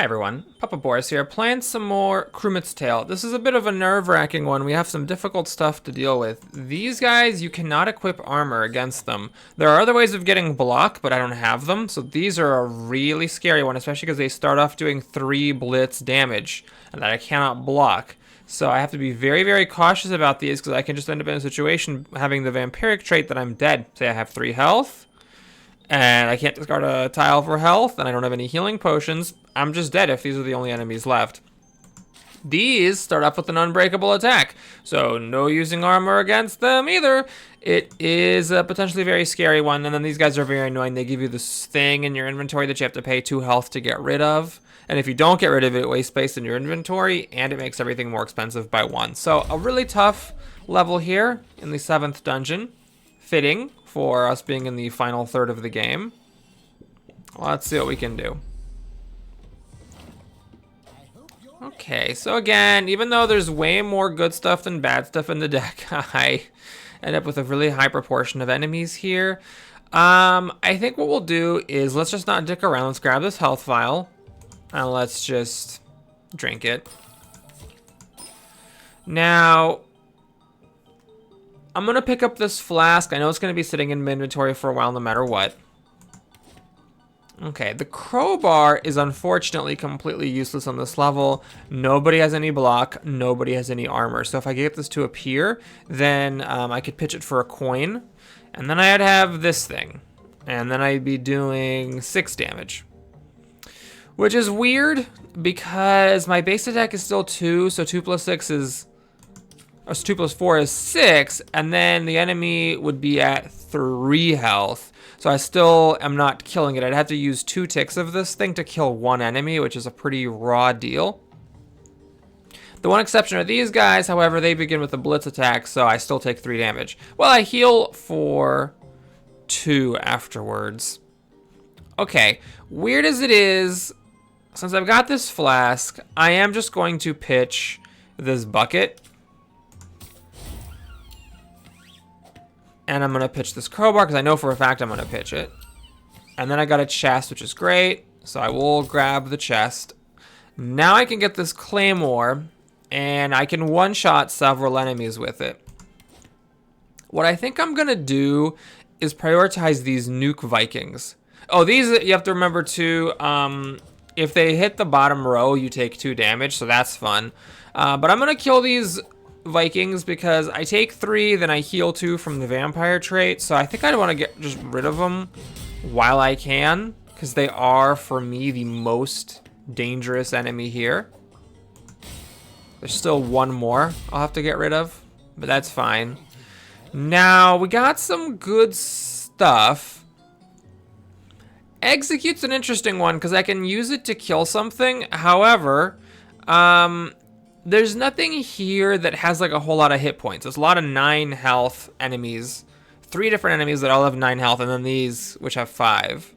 Hi everyone, Papa Boris here, playing some more Krumit's Tale. This is a bit of a nerve-wracking one. We have some difficult stuff to deal with. These guys, you cannot equip armor against them. There are other ways of getting block, but I don't have them, so these are a really scary one, especially because they start off doing 3 blitz damage, and that I cannot block. So I have to be very, very cautious about these, because I can just end up in a situation having the vampiric trait that I'm dead. Say I have 3 health, and I can't discard a tile for health, and I don't have any healing potions. I'm just dead if these are the only enemies left. These start off with an unbreakable attack, so no using armor against them either. It is a potentially very scary one, and then these guys are very annoying. They give you this thing in your inventory that you have to pay 2 health to get rid of, and if you don't get rid of it, it wastes space in your inventory, and it makes everything more expensive by 1. So a really tough level here in the 7th dungeon, fitting for us being in the final third of the game. Let's see what we can do. Okay, so again, even though there's way more good stuff than bad stuff in the deck, I end up with a really high proportion of enemies here. I think what we'll do is let's just not dick around. Let's grab this health vial, and let's just drink it. Now, I'm going to pick up this flask. I know it's going to be sitting in my inventory for a while no matter what. Okay, the crowbar is unfortunately completely useless on this level. Nobody has any block, nobody has any armor. So if I get this to appear, then I could pitch it for a coin. And then I'd have this thing. And then I'd be doing 6 damage. Which is weird, because my base attack is still 2, so 2 plus 6 is... 2 plus 4 is 6, and then the enemy would be at 3 health. So I still am not killing it. I'd have to use 2 ticks of this thing to kill 1 enemy, which is a pretty raw deal. The one exception are these guys, however, they begin with a blitz attack, so I still take 3 damage. Well, I heal for 2 afterwards. Okay, weird as it is, since I've got this flask, I am just going to pitch this bucket. And I'm going to pitch this crowbar, because I know for a fact I'm going to pitch it. And then I got a chest, which is great. So I will grab the chest. Now I can get this claymore, and I can one-shot several enemies with it. What I think I'm going to do is prioritize these nuke Vikings. Oh, these, you have to remember too, if they hit the bottom row, you take 2 damage, so that's fun. But I'm going to kill these Vikings because I take 3, then I heal 2 from the vampire trait. So I think I want to get just rid of them while I can, because they are, for me, the most dangerous enemy here. There's still 1 more I'll have to get rid of, but that's fine. Now, we got some good stuff. Execute's an interesting one, because I can use it to kill something. However, there's nothing here that has like a whole lot of hit points. There's a lot of 9 health enemies. 3 different enemies that all have 9 health, and then these, which have 5.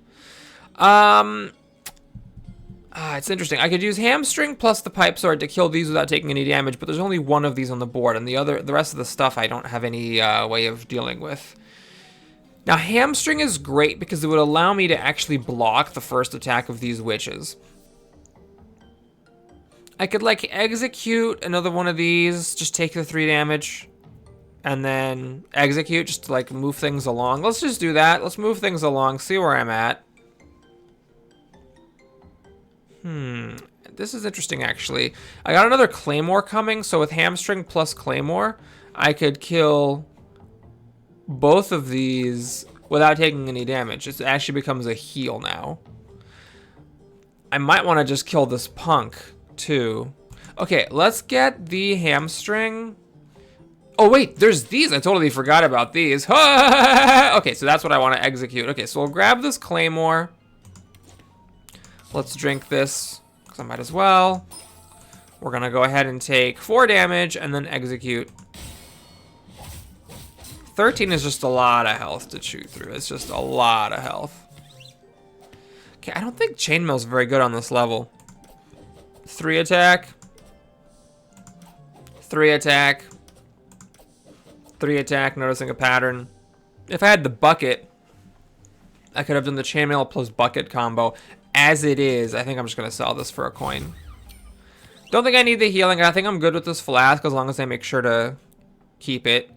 It's interesting. I could use hamstring plus the pipe sword to kill these without taking any damage, but there's only 1 of these on the board, and the rest of the stuff I don't have any way of dealing with. Now, hamstring is great because it would allow me to actually block the first attack of these witches. I could, like, execute another one of these, just take the 3 damage, and then execute just to, like, move things along. Let's just do that. Let's move things along, see where I'm at. This is interesting, actually. I got another claymore coming, so with hamstring plus claymore, I could kill both of these without taking any damage. It actually becomes a heal now. I might want to just kill this punk too. Okay, let's get the hamstring. Oh wait, there's these. I totally forgot about these. Okay, so that's what I want to execute. Okay, so we'll grab this claymore. Let's drink this, because I might as well. We're gonna go ahead and take 4 damage and then execute. 13 is just a lot of health to chew through. It's just a lot of health. Okay, I don't think chainmail's very good on this level. 3 attack, 3 attack, 3 attack, noticing a pattern. If I had the bucket, I could have done the chainmail plus bucket combo. as it is, I think I'm just going to sell this for a coin. Don't think I need the healing. I think I'm good with this flask as long as I make sure to keep it.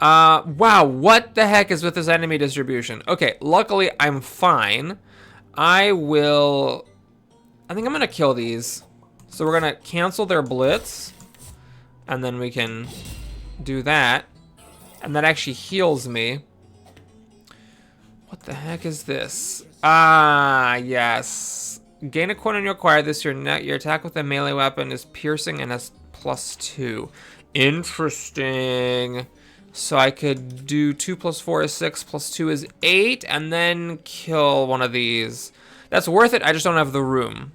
Wow, what the heck is with this enemy distribution? Okay, luckily I'm fine. I think I'm going to kill these. So we're going to cancel their blitz. And then we can do that. And that actually heals me. What the heck is this? Ah, yes. Gain a coin when you acquire this. Your attack with a melee weapon is piercing and has +2. Interesting. So I could do 2 + 4 is 6, +2 is 8, and then kill one of these. That's worth it. I just don't have the room.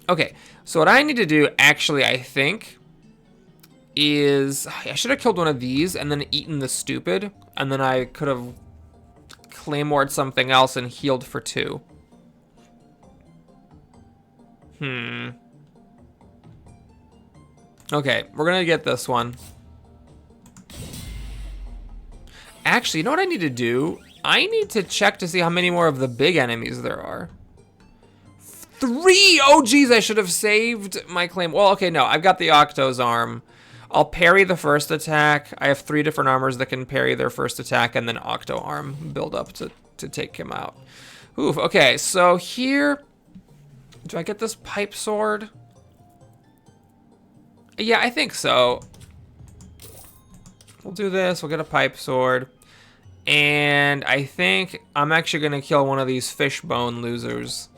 Okay, so what I need to do, actually, I think, is I should have killed one of these and then eaten the stupid, and then I could have claymored something else and healed for 2. Okay, we're gonna get this one. Actually, you know what I need to do? I need to check to see how many more of the big enemies there are. 3! Oh, geez, I should have saved my claim. Well, okay, no, I've got the Octo's arm. I'll parry the first attack. I have 3 different armors that can parry their first attack, and then Octo arm build up to take him out. Oof, okay, so here... Do I get this pipe sword? Yeah, I think so. We'll do this, we'll get a pipe sword. And I think I'm actually gonna kill one of these fishbone losers.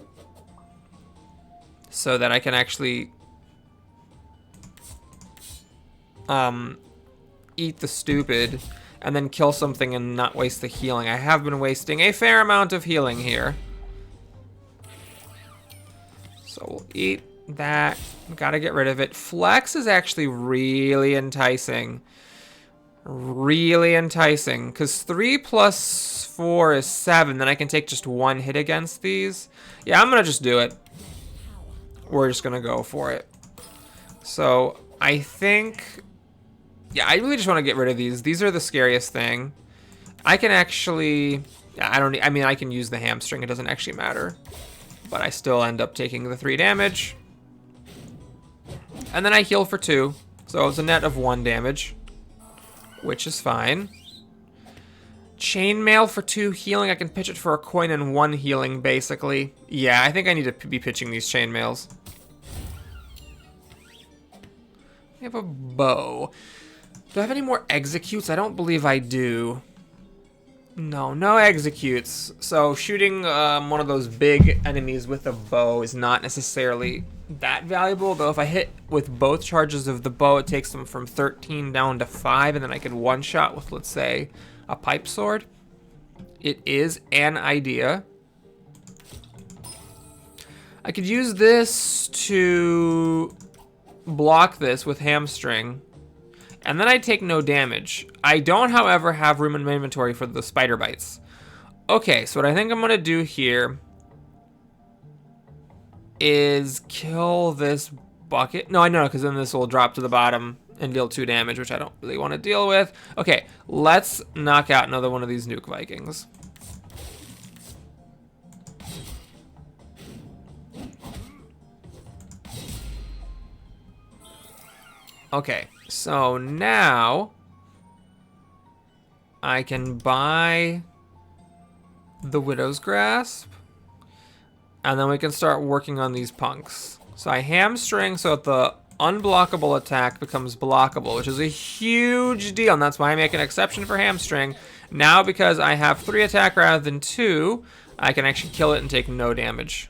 So that I can actually eat the stupid and then kill something and not waste the healing. I have been wasting a fair amount of healing here. So we'll eat that. Gotta get rid of it. Flex is actually really enticing. Really enticing. Because 3 + 4 is 7. Then I can take just 1 hit against these. Yeah, I'm gonna just do it. We're just gonna go for it. So I think, yeah, I really just want to get rid of these. These are the scariest thing. I can actually, I mean, I can use the hamstring. It doesn't actually matter. But I still end up taking the 3 damage. And then I heal for 2. So it's a net of 1 damage. Which is fine. Chainmail for 2 healing. I can pitch it for a coin and 1 healing, basically. Yeah, I think I need to be pitching these chainmails. I have a bow. Do I have any more executes? I don't believe I do. No, no executes. So shooting one of those big enemies with a bow is not necessarily that valuable, though if I hit with both charges of the bow, it takes them from 13 down to 5, and then I can one-shot with, let's say, a pipe sword. It is an idea. I could use this to block this with hamstring, and then I take no damage. I don't, however, have room in my inventory for the spider bites. Okay, so what I think I'm gonna do here is kill this bucket. No, I know, because then this will drop to the bottom and deal 2 damage, which I don't really want to deal with. Okay, let's knock out another one of these nuke Vikings. Okay, so now I can buy the Widow's Grasp, and then we can start working on these punks. So I hamstring so that the unblockable attack becomes blockable, which is a huge deal, and that's why I make an exception for hamstring. Now, because I have 3 attack rather than 2, I can actually kill it and take no damage.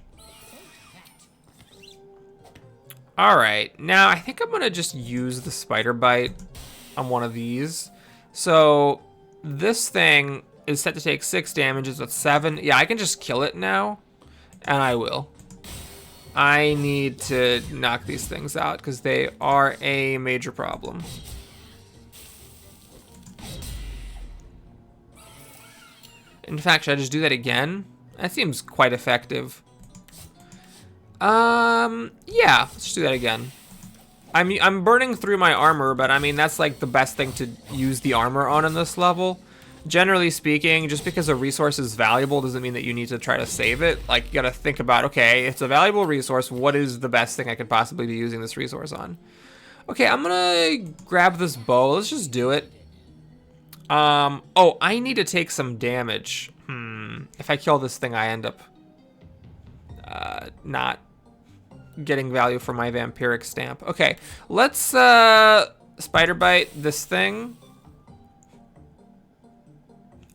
Alright, now I think I'm gonna just use the spider bite on one of these. So this thing is set to take 6 damages with 7. Yeah, I can just kill it now, and I will. I need to knock these things out because they are a major problem. In fact, should I just do that again? That seems quite effective. Yeah, let's just do that again. I'm burning through my armor, but I mean, that's like the best thing to use the armor on in this level. generally speaking, just because a resource is valuable doesn't mean that you need to try to save it. Like, you gotta think about, okay, it's a valuable resource. What is the best thing I could possibly be using this resource on? Okay, I'm gonna grab this bow. Let's just do it. Oh, I need to take some damage. If I kill this thing, I end up not getting value for my vampiric stamp. Okay, let's spider bite this thing.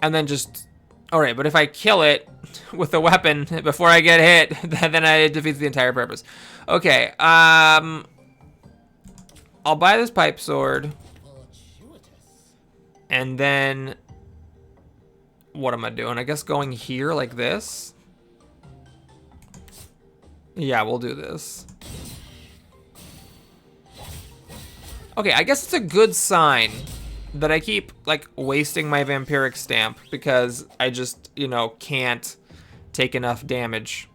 And then just, all right, but if I kill it with a weapon before I get hit, then it defeats the entire purpose. Okay, I'll buy this pipe sword. And then, what am I doing? I guess going here like this. Yeah, we'll do this. Okay, I guess it's a good sign that I keep, like, wasting my vampiric stamp because I just, you know, can't take enough damage.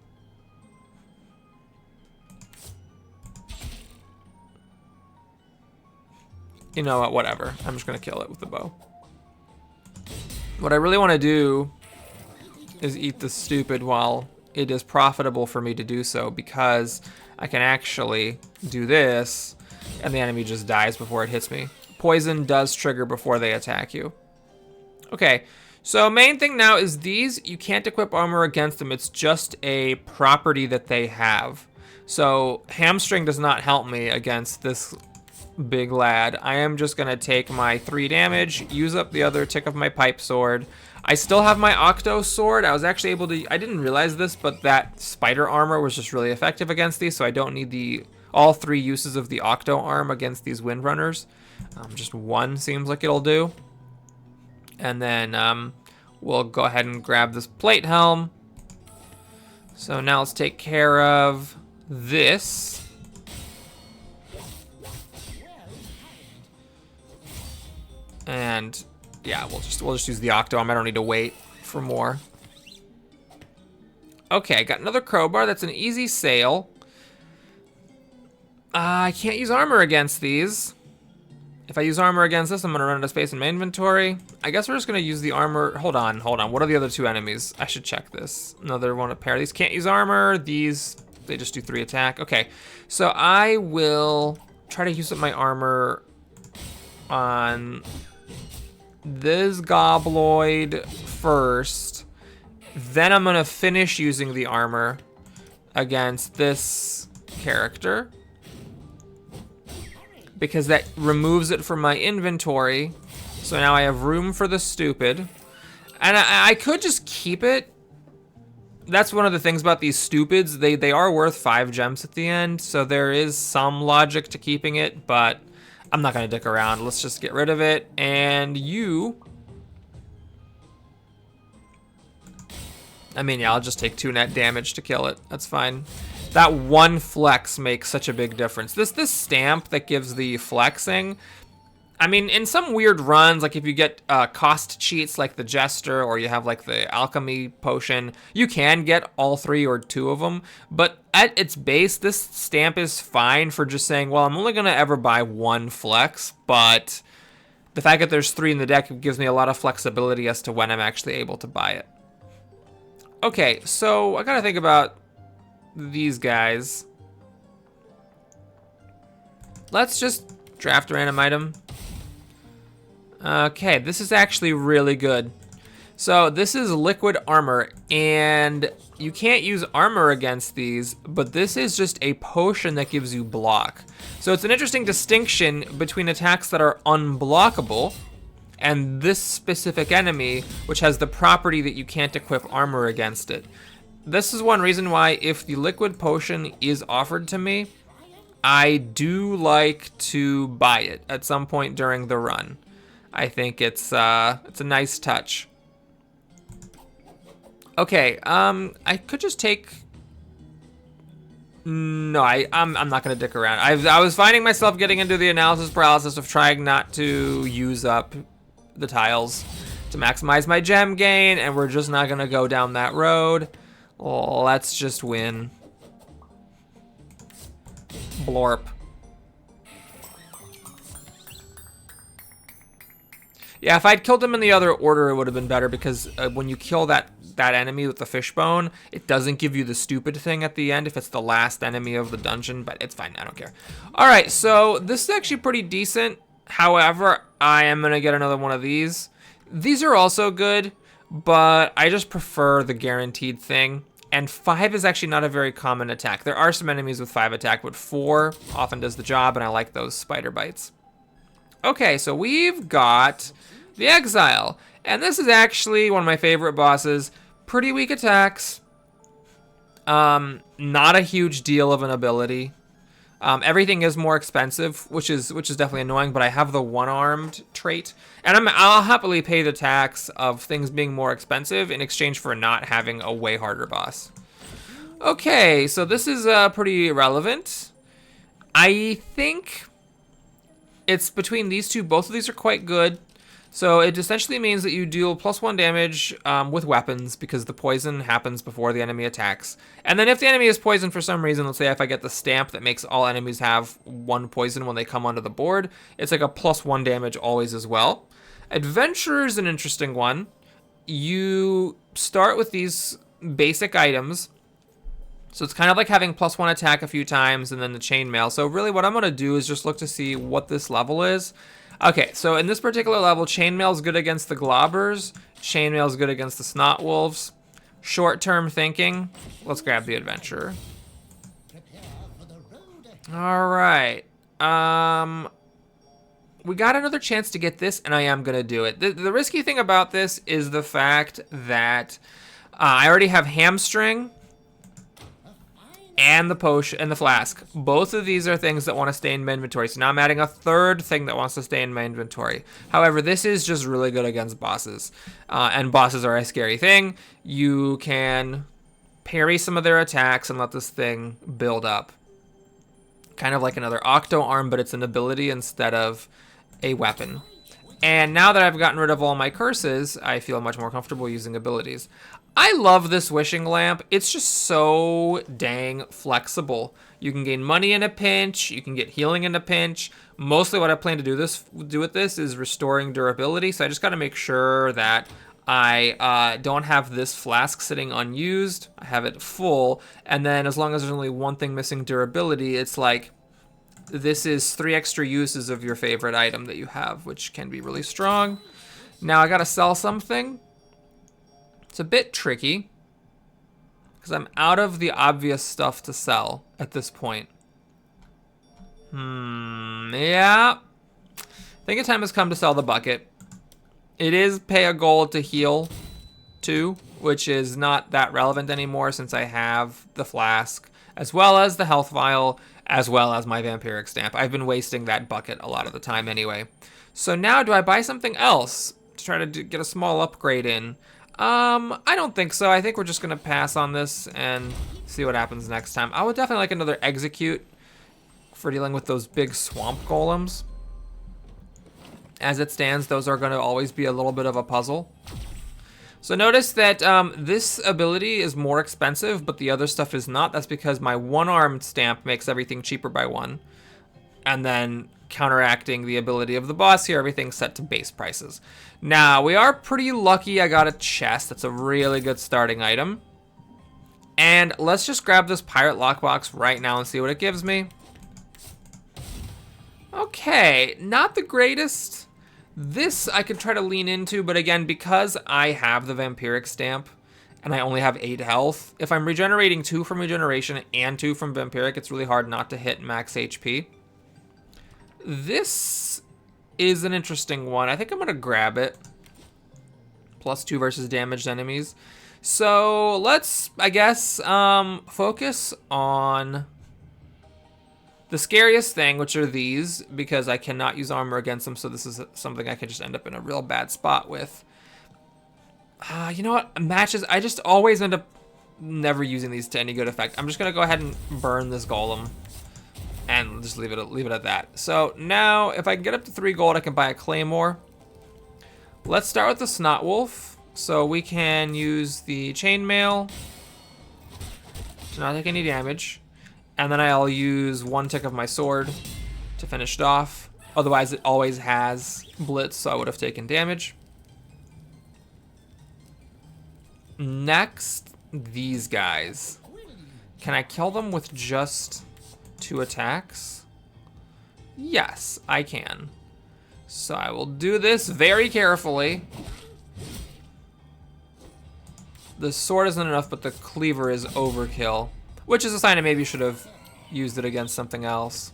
You know what, whatever. I'm just gonna kill it with the bow. What I really want to do is eat the stupid while it is profitable for me to do so, because I can actually do this and the enemy just dies before it hits me. Poison does trigger before they attack you. Okay, so main thing now is these, you can't equip armor against them. It's just a property that they have. So hamstring does not help me against this big lad. I am just gonna take my 3 damage, use up the other tick of my pipe sword. I still have my octo sword. I was actually able to, I didn't realize this, but that spider armor was just really effective against these, so I don't need all 3 uses of the octo arm against these windrunners. Just 1 seems like it'll do. And then we'll go ahead and grab this plate helm. So now let's take care of this. And yeah, we'll just use the octo arm. I don't need to wait for more. Okay, got another crowbar. That's an easy sale. I can't use armor against these. If I use armor against this, I'm gonna run out of space in my inventory. I guess we're just gonna use the armor. Hold on. What are the other 2 enemies? I should check this. Another one, a pair. These can't use armor. These, they just do 3 attack. Okay, so I will try to use up my armor on this gobloid first. Then I'm gonna finish using the armor against this character, because that removes it from my inventory. So now I have room for the stupid. And I could just keep it. That's one of the things about these stupids. They are worth 5 gems at the end, so there is some logic to keeping it, but I'm not gonna dick around. Let's just get rid of it. And you, I mean, yeah, I'll just take 2 net damage to kill it. That's fine. That 1 flex makes such a big difference. This stamp that gives the flexing, I mean, in some weird runs, like if you get cost cheats like the Jester, or you have like the Alchemy Potion, you can get all 3 or 2 of them. But at its base, this stamp is fine for just saying, well, I'm only gonna ever buy 1 flex, but the fact that there's 3 in the deck gives me a lot of flexibility as to when I'm actually able to buy it. Okay, so I gotta think about these guys. Let's just draft a random item. Okay, this is actually really good. So this is liquid armor, and you can't use armor against these, but this is just a potion that gives you block. So it's an interesting distinction between attacks that are unblockable and this specific enemy, which has the property that you can't equip armor against it. This is one reason why, if the liquid potion is offered to me, I do like to buy it at some point during the run. I think it's a nice touch. Okay, I could just take. No, I'm not gonna dick around. I was finding myself getting into the analysis paralysis of trying not to use up the tiles to maximize my gem gain, and we're just not gonna go down that road. Let's just win. Blorp. Yeah, if I'd killed him in the other order, it would have been better because when you kill that enemy with the fishbone, it doesn't give you the stupid thing at the end if it's the last enemy of the dungeon, but it's fine. I don't care. All right, so this is actually pretty decent. However, I am going to get another one of these. These are also good, but I just prefer the guaranteed thing. And 5 is actually not a very common attack. There are some enemies with 5 attack, but 4 often does the job, and I like those spider bites. Okay, so we've got the Exile. And this is actually one of my favorite bosses. Pretty weak attacks. Not a huge deal of an ability. Everything is more expensive, which is definitely annoying, but I have the one-armed trait. And I'll happily pay the tax of things being more expensive in exchange for not having a way harder boss. Okay, so this is pretty relevant. I think it's between these two. Both of these are quite good. So it essentially means that you deal +1 damage with weapons because the poison happens before the enemy attacks. And then if the enemy is poisoned for some reason, let's say if I get the stamp that makes all enemies have 1 poison when they come onto the board, it's like a +1 damage always as well. Adventurer is an interesting one. You start with these basic items. So it's kind of like having +1 attack a few times and then the chainmail. So really what I'm going to do is just look to see what this level is. Okay, so in this particular level, chainmail is good against the globbers. Chainmail is good against the snot wolves. Short-term thinking. Let's grab the adventurer. All right. We got another chance to get this, and I am going to do it. The risky thing about this is the fact that I already have hamstring and the potion and the flask. Both of these are things that want to stay in my inventory. So now I'm adding a third thing that wants to stay in my inventory. However, this is just really good against bosses. And bosses are a scary thing. You can parry some of their attacks and let this thing build up. Kind of like another Octo Arm, but it's an ability instead of a weapon. And now that I've gotten rid of all my curses, I feel much more comfortable using abilities. I love this wishing lamp. It's just so dang flexible. You can gain money in a pinch. You can get healing in a pinch. Mostly what I plan to do with this is restoring durability. So I just got to make sure that I don't have this flask sitting unused. I have it full. And then as long as there's only one thing missing durability, it's like this is 3 extra uses of your favorite item that you have, which can be really strong. Now I got to sell something. It's a bit tricky because I'm out of the obvious stuff to sell at this point. Yeah. I think a time has come to sell the bucket. It is pay a gold to heal too, which is not that relevant anymore since I have the flask, as well as the health vial, as well as my vampiric stamp. I've been wasting that bucket a lot of the time anyway. So now do I buy something else to try to get a small upgrade in? I don't think so. I think we're just gonna pass on this and see what happens next time. I would definitely like another execute for dealing with those big swamp golems. As it stands, those are gonna always be a little bit of a puzzle. So notice that this ability is more expensive, but the other stuff is not. That's because my one-armed stamp makes everything cheaper by 1. And then counteracting the ability of the boss here, everything's set to base prices. Now, we are pretty lucky I got a chest. That's a really good starting item. And let's just grab this pirate lockbox right now and see what it gives me. Okay, not the greatest. This I could try to lean into, but again, because I have the vampiric stamp and I only have 8 health, if I'm regenerating 2 from regeneration and 2 from vampiric, it's really hard not to hit max HP. This is an interesting one. I think I'm gonna grab it. +2 versus damaged enemies. So let's, I guess, focus on the scariest thing, which are these, because I cannot use armor against them, so this is something I could just end up in a real bad spot with. You know what? Matches, I just always end up never using these to any good effect. I'm just gonna go ahead and burn this golem and just leave it at that. So now, if I can get up to 3 gold, I can buy a claymore. Let's start with the snot wolf. So we can use the chainmail to not take any damage. And then I'll use 1 tick of my sword to finish it off. Otherwise, it always has blitz, so I would have taken damage. Next, these guys. Can I kill them with just 2 attacks? Yes, I can. So I will do this very carefully. The sword isn't enough, but the cleaver is overkill, which is a sign I maybe should have used it against something else.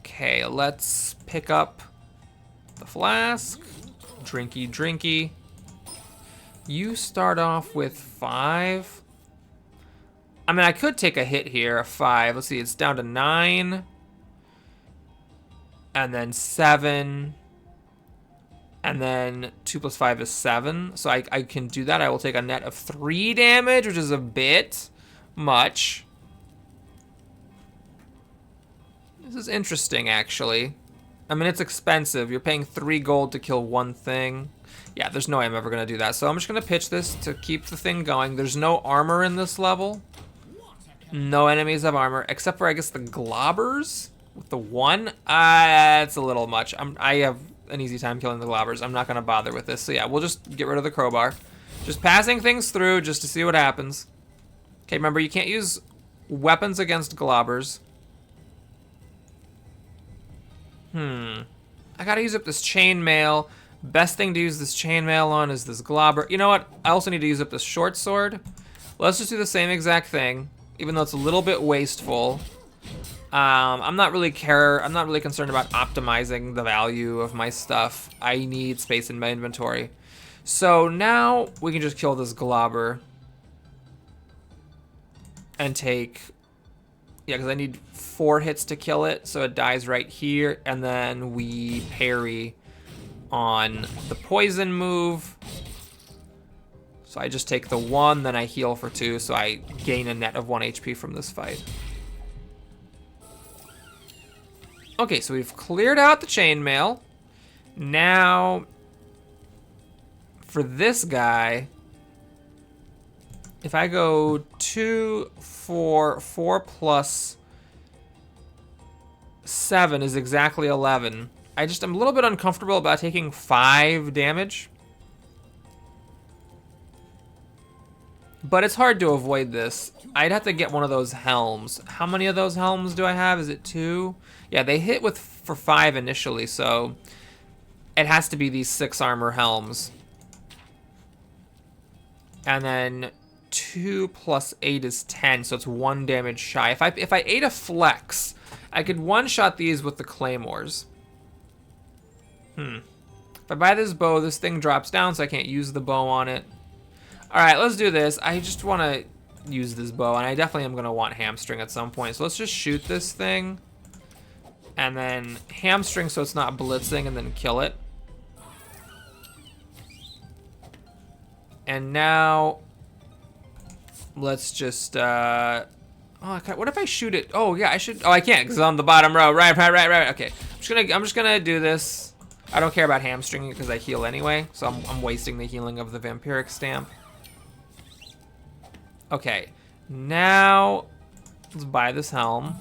Okay, let's pick up the flask. Drinky, drinky. You start off with 5. I mean, I could take a hit here, a 5. Let's see, it's down to 9. And then 7. And then 2 plus 5 is 7. So I can do that. I will take a net of 3 damage, which is a bit much. This is interesting, actually. I mean, it's expensive. You're paying 3 gold to kill 1 thing. Yeah, there's no way I'm ever going to do that. So I'm just going to pitch this to keep the thing going. There's no armor in this level. No enemies have armor, except for, I guess, the globbers with the 1. That's a little much. I have an easy time killing the globbers. I'm not going to bother with this. So yeah, we'll just get rid of the crowbar. Just passing things through just to see what happens. Okay, remember, you can't use weapons against globbers. I gotta use up this chainmail. Best thing to use this chainmail on is this globber. You know what? I also need to use up this short sword. Let's just do the same exact thing, even though it's a little bit wasteful. I'm not really concerned about optimizing the value of my stuff. I need space in my inventory. So now we can just kill this globber and take, yeah, because I need 4 hits to kill it, so it dies right here, and then we parry on the poison move. So I just take the 1, then I heal for 2, so I gain a net of 1 HP from this fight. Okay, so we've cleared out the chainmail. Now, for this guy, if I go 2, 4, 4 plus 7 is exactly 11. I'm a little bit uncomfortable about taking 5 damage. But it's hard to avoid this. I'd have to get one of those helms. How many of those helms do I have? Is it 2? Yeah, they hit for 5 initially, so it has to be these 6 armor helms. And then 2 plus 8 is 10, so it's 1 damage shy. If I ate a flex, I could one-shot these with the claymores. If I buy this bow, this thing drops down, so I can't use the bow on it. Alright, let's do this. I just want to use this bow, and I definitely am going to want hamstring at some point. So let's just shoot this thing, and then hamstring so it's not blitzing, and then kill it. And now, let's just, what if I shoot it? Oh, yeah, I should, oh, I can't, because it's on the bottom row. Right. Okay, I'm just gonna do this. I don't care about hamstringing because I heal anyway, so I'm wasting the healing of the vampiric stamp. Okay, now let's buy this helm,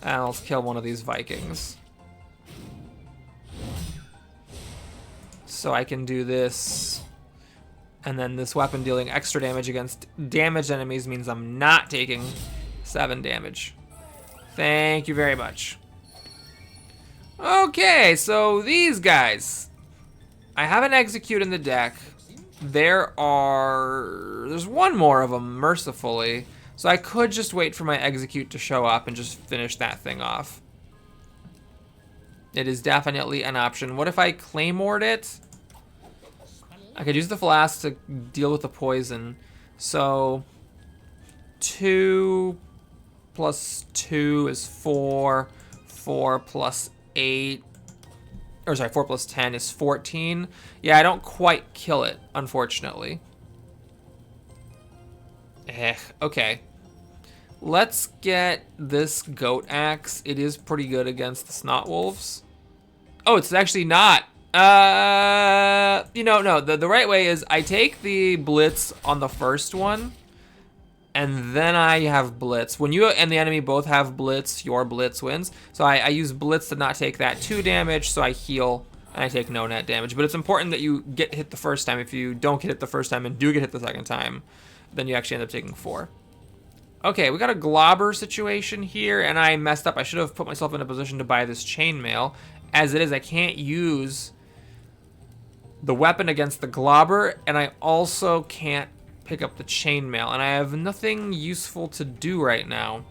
and let's kill one of these Vikings. So I can do this, and then this weapon dealing extra damage against damaged enemies means I'm not taking 7 damage. Thank you very much. Okay, so these guys. I have an execute in the deck. There's 1 more of them, mercifully. So I could just wait for my execute to show up and just finish that thing off. It is definitely an option. What if I claymored it? I could use the flask to deal with the poison. So 2 plus 2 is 4. 4 plus 8, or sorry, 4 plus 10 is 14. Yeah, I don't quite kill it, unfortunately. Okay. Let's get this goat axe. It is pretty good against the snot wolves. Oh, it's actually not. No, the right way is I take the blitz on the first one, and then I have Blitz. When you and the enemy both have Blitz, your Blitz wins. So I use Blitz to not take that 2 damage, so I heal, and I take no net damage. But it's important that you get hit the first time. If you don't get hit the first time and do get hit the second time, then you actually end up taking 4. Okay, we got a Globber situation here, and I messed up. I should have put myself in a position to buy this chainmail. As it is, I can't use the weapon against the Globber, and I also can't pick up the chainmail, and I have nothing useful to do right now.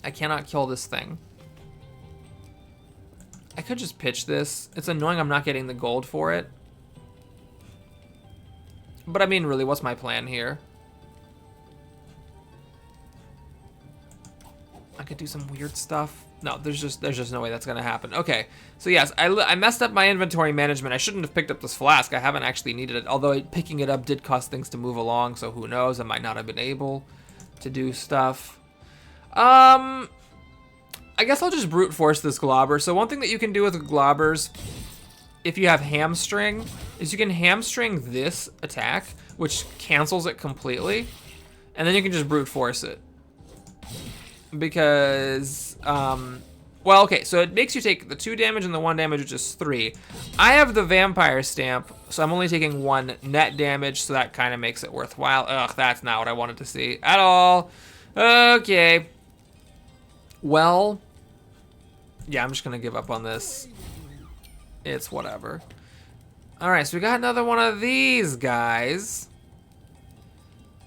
I cannot kill this thing. I could just pitch this. It's annoying I'm not getting the gold for it. But I mean, really, what's my plan here? I could do some weird stuff. No, there's just no way that's gonna happen. Okay, so yes, I messed up my inventory management. I shouldn't have picked up this flask. I haven't actually needed it, although picking it up did cause things to move along, so who knows? I might not have been able to do stuff. I guess I'll just brute force this Globber. So one thing that you can do with Globbers, if you have hamstring, is you can hamstring this attack, which cancels it completely, and then you can just brute force it. Because, well, okay, so it makes you take the 2 damage and the 1 damage, which is 3. I have the vampire stamp, so I'm only taking 1 net damage, so that kind of makes it worthwhile. Ugh, that's not what I wanted to see at all. Okay. Well, yeah, I'm just gonna give up on this. It's whatever. All right, so we got another one of these guys.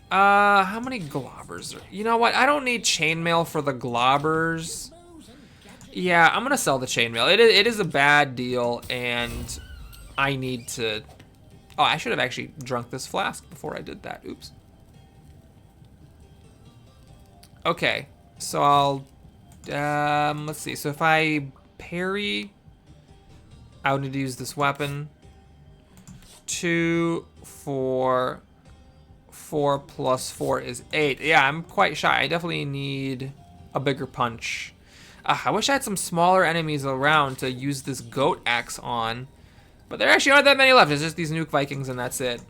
How many Globbers? You know what? I don't need chainmail for the Globbers. Yeah, I'm gonna sell the chainmail. It is a bad deal, and I need to... Oh, I should have actually drunk this flask before I did that. Oops. Okay, so I'll... let's see. So if I parry, I would need to use this weapon. 2, 4... 4 plus 4 is 8. Yeah, I'm quite shy. I definitely need a bigger punch. I wish I had some smaller enemies around to use this goat axe on. But there actually aren't that many left. It's just these nuke Vikings and that's it.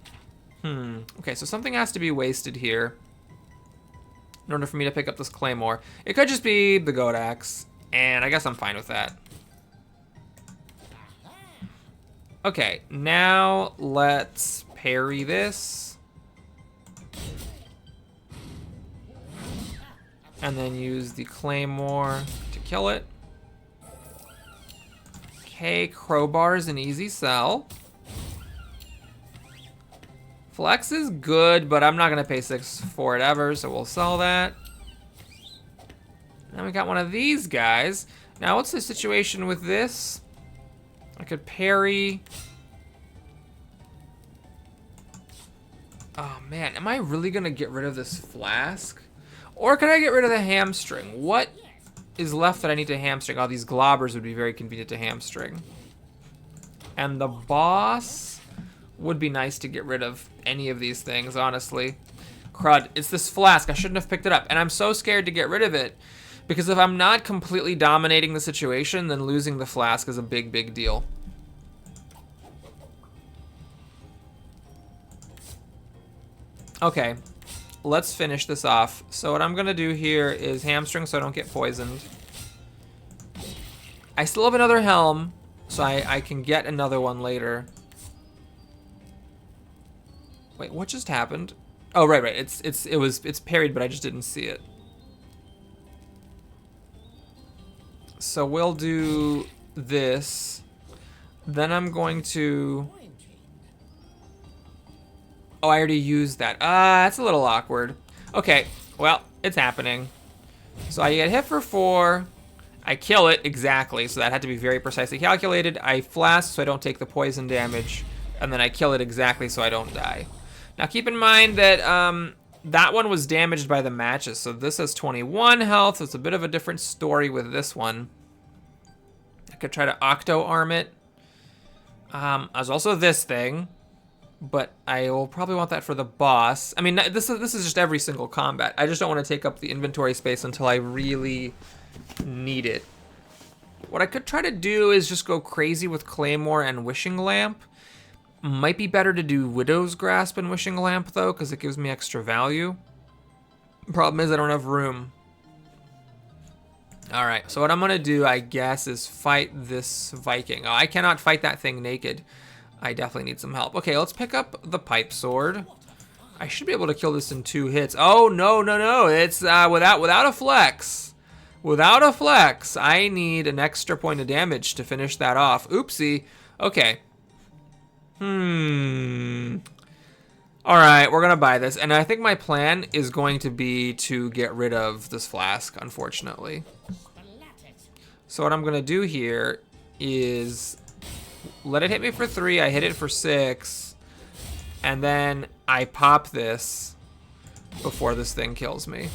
Okay, so something has to be wasted here in order for me to pick up this claymore. It could just be the goat axe, and I guess I'm fine with that. Okay, now let's parry this. And then use the claymore to kill it. Okay, crowbar's an easy sell. Flex is good, but I'm not gonna pay 6 for it ever, so we'll sell that. Now we got one of these guys. Now what's the situation with this? I could parry. Oh man, am I really gonna get rid of this flask? Or can I get rid of the hamstring? What is left that I need to hamstring? Oh, these Globbers would be very convenient to hamstring. And the boss would be nice to get rid of any of these things, honestly. Crud, it's this flask. I shouldn't have picked it up. And I'm so scared to get rid of it, because if I'm not completely dominating the situation, then losing the flask is a big, big deal. Okay. Let's finish this off. So what I'm gonna do here is hamstring so I don't get poisoned. I still have another helm, so I can get another one later. Wait, what just happened? Oh, right. It's parried, but I just didn't see it. So we'll do this. Then I'm going to... Oh, I already used that. That's a little awkward. Okay, well, it's happening. So I get hit for 4. I kill it, exactly. So that had to be very precisely calculated. I flask so I don't take the poison damage. And then I kill it exactly so I don't die. Now keep in mind that that one was damaged by the matches. So this has 21 health. So it's a bit of a different story with this one. I could try to octo-arm it. There's also this thing. But I will probably want that for the boss. I mean, this is just every single combat. I just don't want to take up the inventory space until I really need it. What I could try to do is just go crazy with Claymore and Wishing Lamp. Might be better to do Widow's Grasp and Wishing Lamp, though, because it gives me extra value. Problem is I don't have room. All right, so what I'm gonna do, I guess, is fight this Viking. Oh, I cannot fight that thing naked. I definitely need some help. Okay, let's pick up the pipe sword. I should be able to kill this in 2 hits. Oh, no, no, no. It's without a flex. Without a flex, I need an extra point of damage to finish that off. Oopsie. Okay. All right, we're gonna buy this. And I think my plan is going to be to get rid of this flask, unfortunately. So what I'm gonna do here is let it hit me for 3, I hit it for 6, and then I pop this before this thing kills me.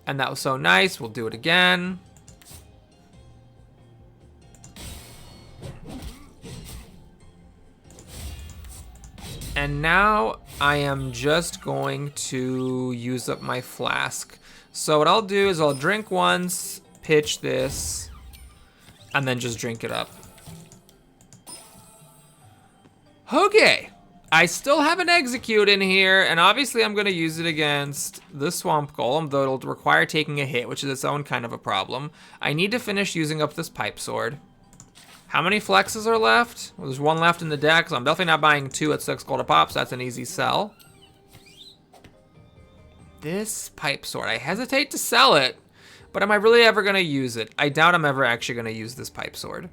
And that was so nice, we'll do it again. And now I am just going to use up my flask. So what I'll do is I'll drink once, pitch this, and then just drink it up. Okay, I still have an execute in here, and obviously I'm gonna use it against the swamp golem, though it'll require taking a hit, which is its own kind of a problem. I need to finish using up this pipe sword. How many flexes are left? Well, there's 1 left in the deck, so I'm definitely not buying 2 at 6 gold a pop, so that's an easy sell. This pipe sword, I hesitate to sell it, but am I really ever gonna use it? I doubt I'm ever actually gonna use this pipe sword.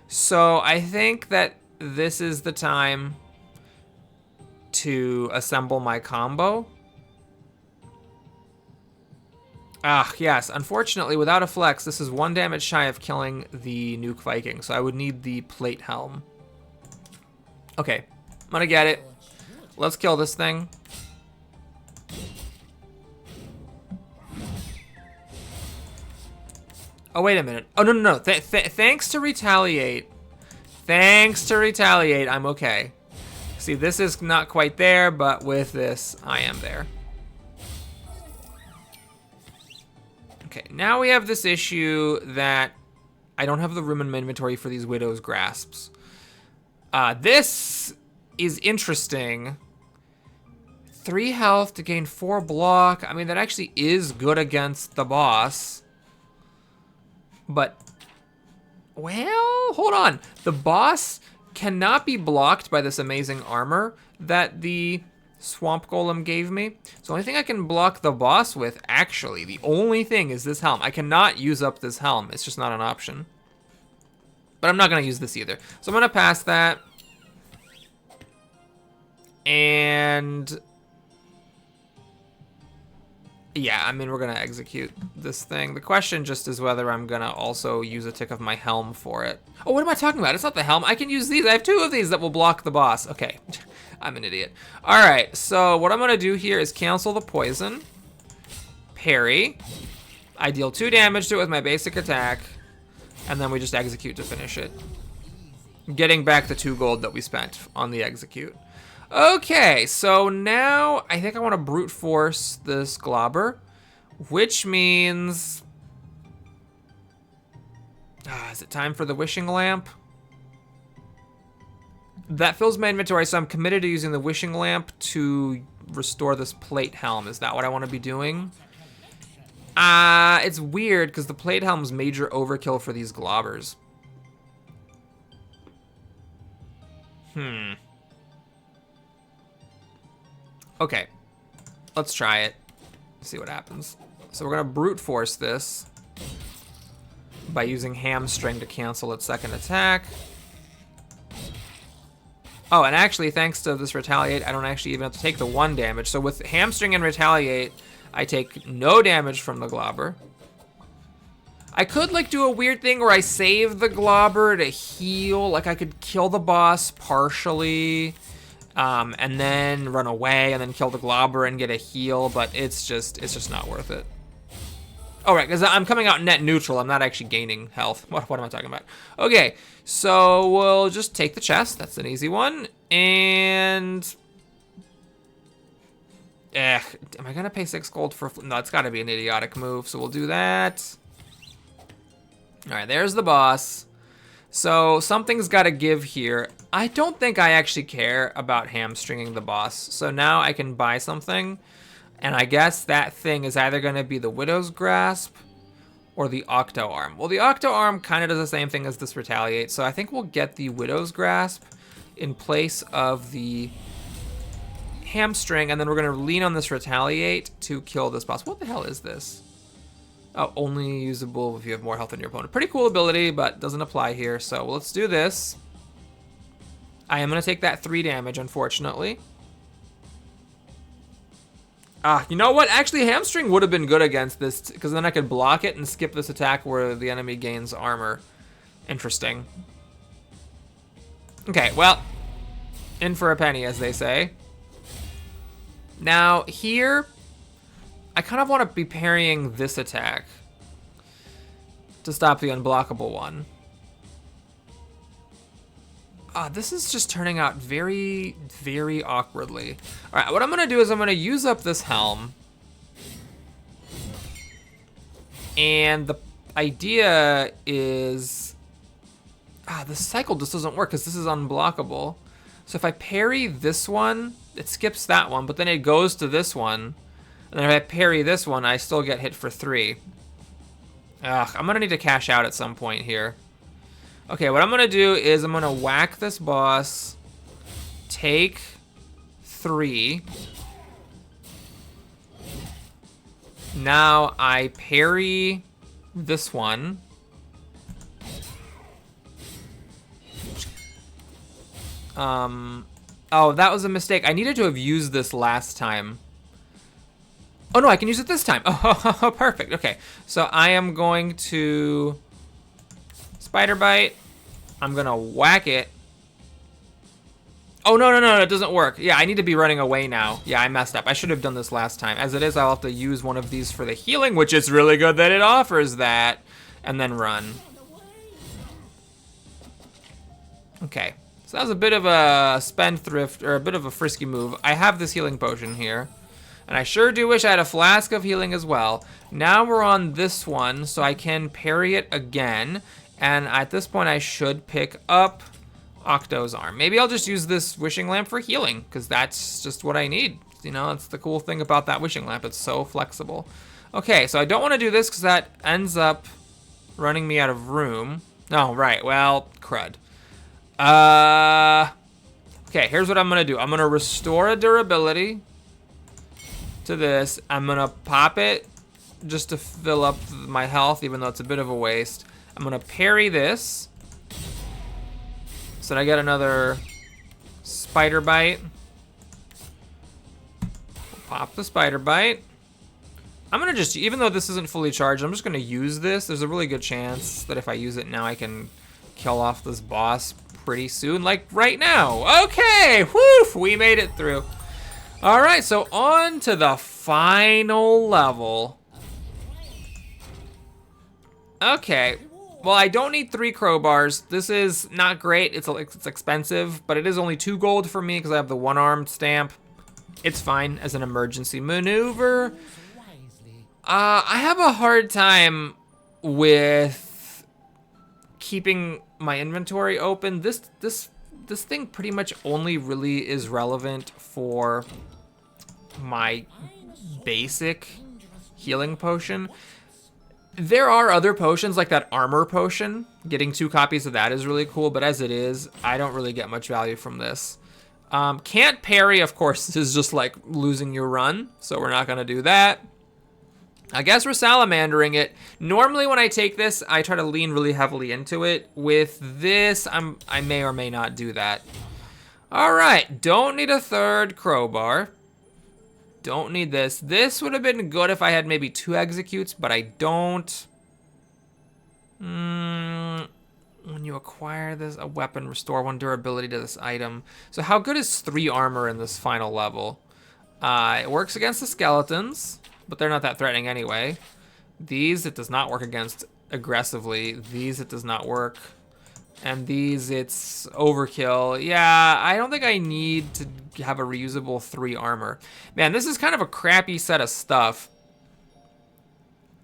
So I think that this is the time to assemble my combo. Ah, yes, unfortunately, without a flex, this is 1 damage shy of killing the Nuke Viking, so I would need the plate helm. Okay, I'm gonna get it. Let's kill this thing. Oh, wait a minute. Oh, no, no, no. Thanks to Retaliate. Thanks to Retaliate, I'm okay. See, this is not quite there, but with this, I am there. Okay, now we have this issue that I don't have the room in my inventory for these Widow's Grasps. This is interesting. 3 health to gain 4 block. I mean, that actually is good against the boss. But, well, hold on. The boss cannot be blocked by this amazing armor that the Swamp Golem gave me. So the only thing I can block the boss with, actually, the only thing is this helm. I cannot use up this helm. It's just not an option. But I'm not going to use this either. So I'm going to pass that. And yeah, I mean, we're going to execute this thing. The question just is whether I'm going to also use a tick of my helm for it. Oh, what am I talking about? It's not the helm. I can use these. I have 2 of these that will block the boss. Okay, I'm an idiot. All right, so what I'm going to do here is cancel the poison. Parry. I deal 2 damage to it with my basic attack. And then we just execute to finish it. Getting back the 2 gold that we spent on the execute. Okay, so now I think I want to brute force this Globber, which means... is it time for the wishing lamp? That fills my inventory, so I'm committed to using the wishing lamp to restore this plate helm. Is that what I want to be doing? It's weird, because the plate helm's major overkill for these Globbers. Okay, let's try it, see what happens. So we're gonna brute force this by using hamstring to cancel its second attack. Oh, and actually, thanks to this retaliate, I don't actually even have to take the 1 damage. So with hamstring and retaliate, I take no damage from the Globber. I could like do a weird thing where I save the Globber to heal. Like I could kill the boss partially, and then run away and then kill the Globber and get a heal, but it's just not worth it. Oh, right, because I'm coming out net neutral. I'm not actually gaining health. What am I talking about? Okay, so we'll just take the chest. That's an easy one. And... am I going to pay 6 gold for... No, it's got to be an idiotic move, so we'll do that. All right, there's the boss. So something's got to give here. I don't think I actually care about hamstringing the boss. So now I can buy something. And I guess that thing is either going to be the Widow's Grasp or the Octo Arm. Well, the Octo Arm kind of does the same thing as this Retaliate. So I think we'll get the Widow's Grasp in place of the hamstring. And then we're going to lean on this Retaliate to kill this boss. What the hell is this? Oh, only usable if you have more health than your opponent. Pretty cool ability, but doesn't apply here. So let's do this. I am going to take that 3 damage, unfortunately. You know what? Actually, hamstring would have been good against this, because then I could block it and skip this attack where the enemy gains armor. Interesting. Okay, well, in for a penny, as they say. Now, here, I kind of want to be parrying this attack to stop the unblockable one. This is just turning out very, very awkwardly. All right, what I'm gonna do is I'm gonna use up this helm. And the idea is, this cycle just doesn't work because this is unblockable. So if I parry this one, it skips that one, but then it goes to this one. And then if I parry this one, I still get hit for 3. I'm gonna need to cash out at some point here. Okay, what I'm gonna do is I'm gonna whack this boss, take 3. Now I parry this one. Oh, that was a mistake. I needed to have used this last time. Oh no, I can use it this time. Oh, perfect. Okay, so I am going to Spider Bite. I'm gonna whack it. Oh, no, it doesn't work. Yeah, I need to be running away now. Yeah, I messed up. I should have done this last time. As it is, I'll have to use one of these for the healing, which is really good that it offers that, and then run. Okay, so that was a bit of a spendthrift, or a bit of a frisky move. I have this healing potion here. And I sure do wish I had a flask of healing as well. Now we're on this one, so I can parry it again. And at this point, I should pick up Octo's arm. Maybe I'll just use this wishing lamp for healing, because that's just what I need. You know, that's the cool thing about that wishing lamp. It's so flexible. Okay, so I don't want to do this, because that ends up running me out of room. Oh, right. Well, crud. Okay, here's what I'm going to do. I'm going to restore a durability to this. I'm gonna pop it just to fill up my health, even though it's a bit of a waste. I'm gonna parry this so that I get another Spider Bite. Pop the Spider Bite. I'm gonna just, even though this isn't fully charged, I'm just gonna use this. There's a really good chance that if I use it now, I can kill off this boss pretty soon, like right now. Okay, woof, we made it through. All right, so on to the final level. Okay, well, I don't need 3 crowbars. This is not great. It's expensive, but it is only 2 gold for me because I have the 1-armed stamp. It's fine as an emergency maneuver. I have a hard time with keeping my inventory open. This thing pretty much only really is relevant for my basic healing potion. There are other potions like that armor potion. Getting 2 copies of that is really cool, but as it is, I don't really get much value from this. Can't parry, of course, is just like losing your run, so we're not gonna do that. I guess we're salamandering it. Normally when I take this, I try to lean really heavily into it. With this, I may or may not do that. All right, don't need a 3rd crowbar. Don't need this. This would have been good if I had maybe 2 executes, but I don't. When you acquire this, a weapon, restore 1 durability to this item. So how good is 3 armor in this final level? It works against the skeletons, but they're not that threatening anyway. These, it does not work against aggressively. These, it does not work. And these, it's overkill. Yeah, I don't think I need to have a reusable 3 armor. Man, this is kind of a crappy set of stuff.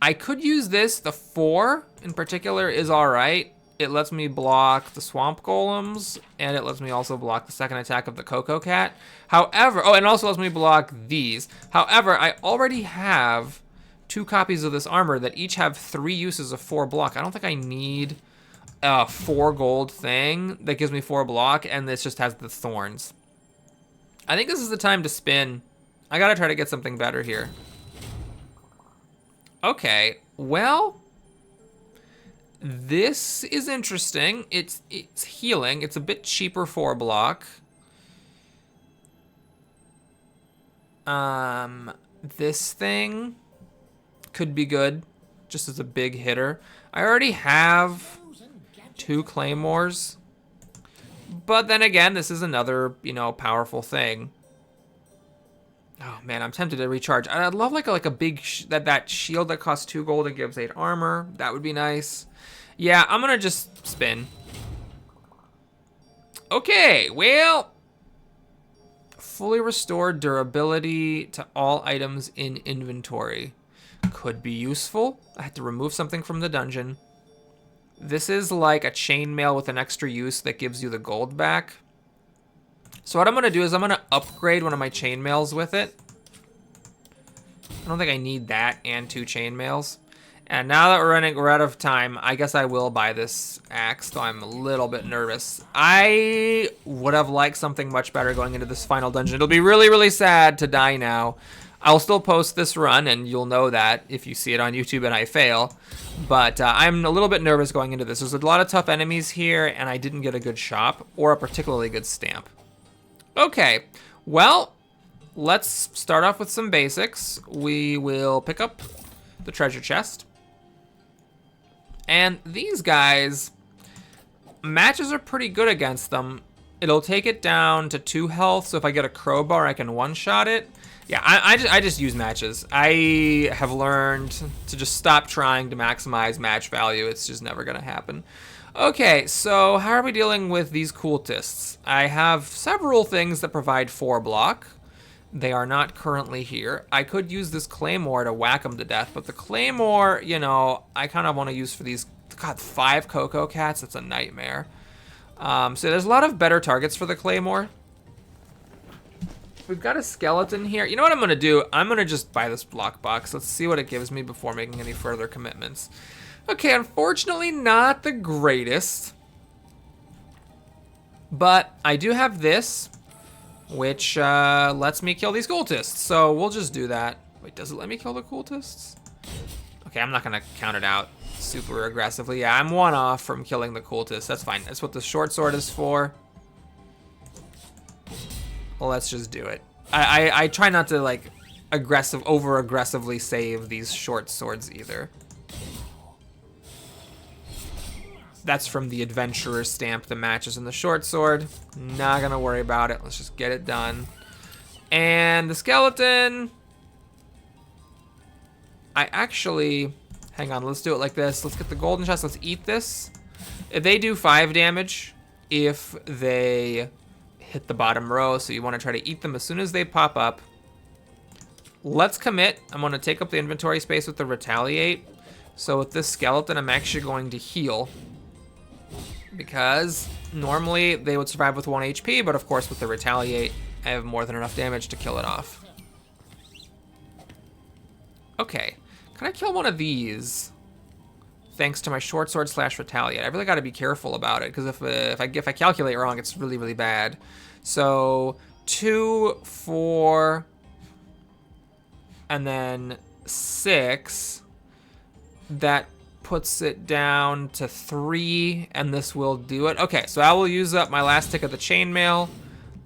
I could use this. The 4 in particular is all right. it lets me block the swamp golems, and it lets me also block the second attack of the Coco Cat. However, oh, and it also lets me block these. However, I already have 2 copies of this armor that each have 3 uses of 4 block. I don't think I need a 4 gold thing that gives me 4 block, and this just has the thorns. I think this is the time to spin. I gotta try to get something better here. Okay, well, this is interesting. It's healing. It's a bit cheaper 4 block. This thing could be good, just as a big hitter. I already have 2 claymores, but then again, this is another, you know, powerful thing. Oh man, I'm tempted to recharge. I'd love like a big that shield that costs 2 gold and gives 8 armor. That would be nice. Yeah, I'm gonna just spin. Okay, well, fully restored durability to all items in inventory. Could be useful. I had to remove something from the dungeon. This is like a chainmail with an extra use that gives you the gold back. So what I'm gonna do is I'm gonna upgrade one of my chainmails with it. I don't think I need that and 2 chainmails. And now that we're out of time, I guess I will buy this axe, though I'm a little bit nervous. I would have liked something much better going into this final dungeon. It'll be really, really sad to die now. I'll still post this run, and you'll know that if you see it on YouTube and I fail. But I'm a little bit nervous going into this. There's a lot of tough enemies here, and I didn't get a good shop or a particularly good stamp. Okay, well, let's start off with some basics. We will pick up the treasure chest. And these guys, matches are pretty good against them. It'll take it down to 2 health, so if I get a crowbar, I can one-shot it. Yeah, I just use matches. I have learned to just stop trying to maximize match value. It's just never gonna happen. Okay, so how are we dealing with these cultists? I have several things that provide 4 block. They are not currently here. I could use this claymore to whack them to death, but the claymore, you know, I kind of want to use for these. God, 5 Coco Cats, that's a nightmare. So there's a lot of better targets for the claymore. We've got a skeleton here. You know what I'm gonna do? I'm gonna just buy this block box. Let's see what it gives me before making any further commitments. Okay, unfortunately not the greatest, but I do have this, which lets me kill these cultists. So we'll just do that. Wait, does it let me kill the cultists? Okay, I'm not gonna count it out super aggressively. Yeah, I'm 1 off from killing the cultists. That's fine. That's what the short sword is for. Well, let's just do it. I try not to like over aggressively save these short swords either. That's from the adventurer stamp, the matches in the short sword. Not gonna worry about it. Let's just get it done. And the skeleton, I actually, hang on, let's do it like this. Let's get the golden chest, let's eat this. They do 5 damage if they hit the bottom row, so you wanna try to eat them as soon as they pop up. Let's commit. I'm gonna take up the inventory space with the retaliate. So with this skeleton, I'm actually going to heal, because normally they would survive with 1 HP, but of course with the retaliate, I have more than enough damage to kill it off. Okay, can I kill one of these? Thanks to my short sword / retaliate. I really got to be careful about it, because if I calculate wrong, it's really, really bad. So 2, 4, and then 6. That puts it down to 3, and this will do it. Okay, so I will use up my last tick of the chainmail.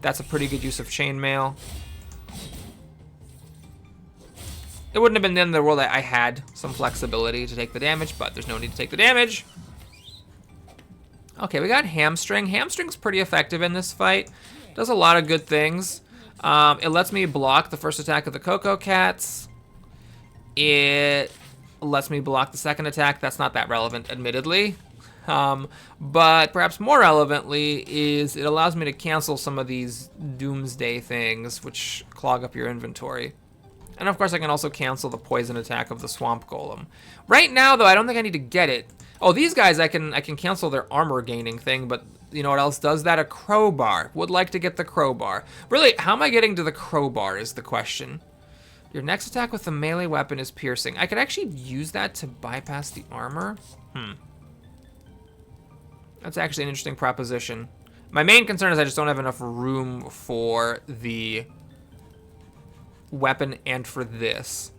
That's a pretty good use of chainmail. It wouldn't have been the end of the world that I had some flexibility to take the damage, but there's no need to take the damage. Okay, we got hamstring. Hamstring's pretty effective in this fight. Does a lot of good things. It lets me block the first attack of the Coco Cats. It lets me block the second attack. That's not that relevant, admittedly. But perhaps more relevantly is it allows me to cancel some of these doomsday things which clog up your inventory. And of course I can also cancel the poison attack of the swamp golem. Right now though, I don't think I need to get it, Oh, these guys, I can cancel their armor gaining thing, but you know what else does that? A crowbar. Would like to get the crowbar. Really, how am I getting to the crowbar is the question. Your next attack with a melee weapon is piercing. I could actually use that to bypass the armor. That's actually an interesting proposition. My main concern is I just don't have enough room for the weapon and for this.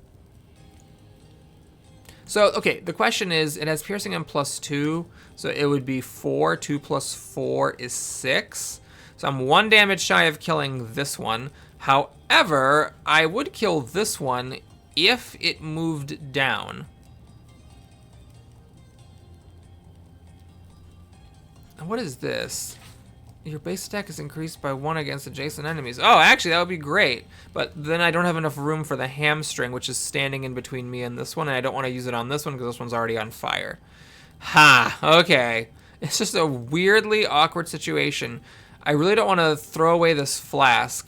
So, okay, the question is, it has piercing and +2, so it would be 4. 2 plus 4 is 6. So I'm 1 damage shy of killing this one. However, I would kill this one if it moved down. What is this? Your base attack is increased by 1 against adjacent enemies. Oh, actually, that would be great. But then I don't have enough room for the hamstring, which is standing in between me and this one, and I don't want to use it on this one because this one's already on fire. Ha, okay. It's just a weirdly awkward situation. I really don't want to throw away this flask.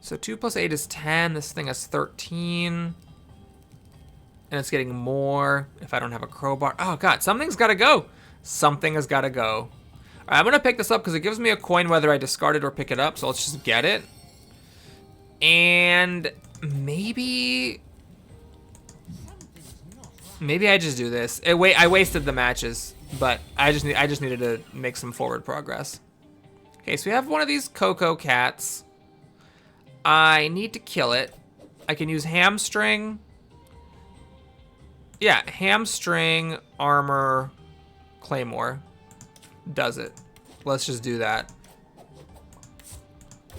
So 2 plus 8 is 10. This thing has 13. And it's getting more if I don't have a crowbar. Oh, God, something's got to go. Something has got to go. All right, I'm going to pick this up because it gives me a coin whether I discard it or pick it up. So let's just get it. And maybe I just do this. I wasted the matches, but I just needed to make some forward progress. Okay, so we have one of these Coco cats. I need to kill it. I can use hamstring. Yeah, hamstring, armor, claymore. Does it. Let's just do that.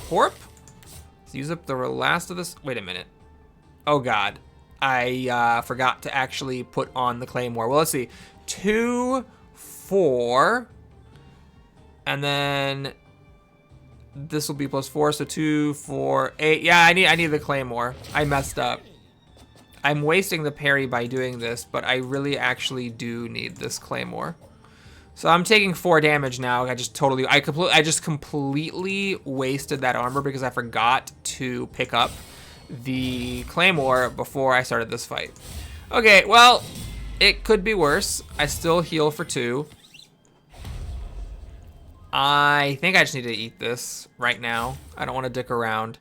Horp. Let's use up the last of this. Wait a minute. Oh, God. I forgot to actually put on the claymore. Well, let's see. 2, 4. And then this will be +4. So 2, 4, 8. Yeah, I need the claymore. I messed up. I'm wasting the parry by doing this, but I really actually do need this claymore. So I'm taking 4 damage now. I just completely wasted that armor because I forgot to pick up the claymore before I started this fight. Okay, well, it could be worse. I still heal for 2. I think I just need to eat this right now. I don't want to dick around.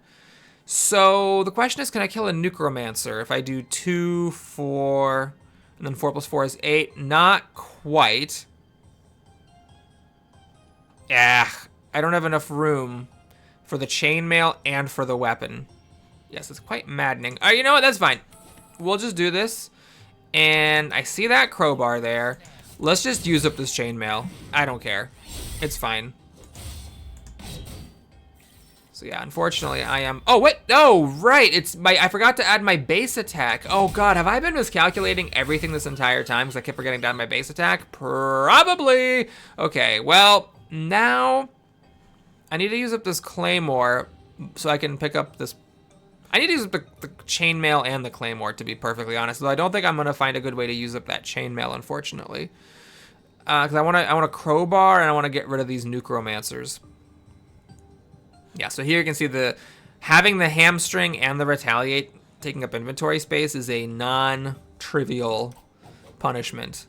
So the question is, can I kill a necromancer if I do 2, 4, and then 4 plus 4 is 8? Not quite. Yeah, I don't have enough room for the chainmail and for the weapon. Yes, it's quite maddening. You know what? That's fine. We'll just do this. And I see that crowbar there. Let's just use up this chainmail. I don't care. It's fine. So yeah, unfortunately I am, oh wait, oh right, I forgot to add my base attack. Oh God, have I been miscalculating everything this entire time because I kept forgetting to add my base attack? Probably. Okay, well, now I need to use up this claymore so I can pick up this. I need to use up the chainmail and the claymore, to be perfectly honest, though I don't think I'm gonna find a good way to use up that chainmail, unfortunately. Because I want a crowbar and I want to get rid of these necromancers. Yeah, so here you can see having the hamstring and the retaliate taking up inventory space is a non-trivial punishment.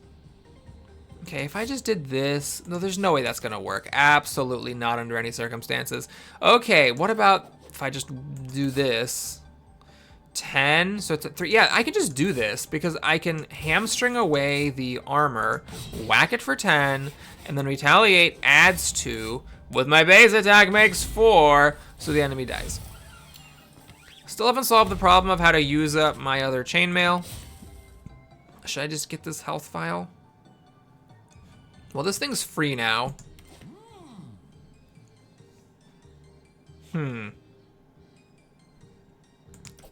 Okay, if I just did this, no, there's no way that's gonna work. Absolutely not under any circumstances. Okay, what about if I just do this? 10, so it's a 3. Yeah, I can just do this because I can hamstring away the armor, whack it for 10, and then retaliate adds 2. With my base attack makes 4, so the enemy dies. Still haven't solved the problem of how to use up my other chainmail. Should I just get this health file? Well, this thing's free now.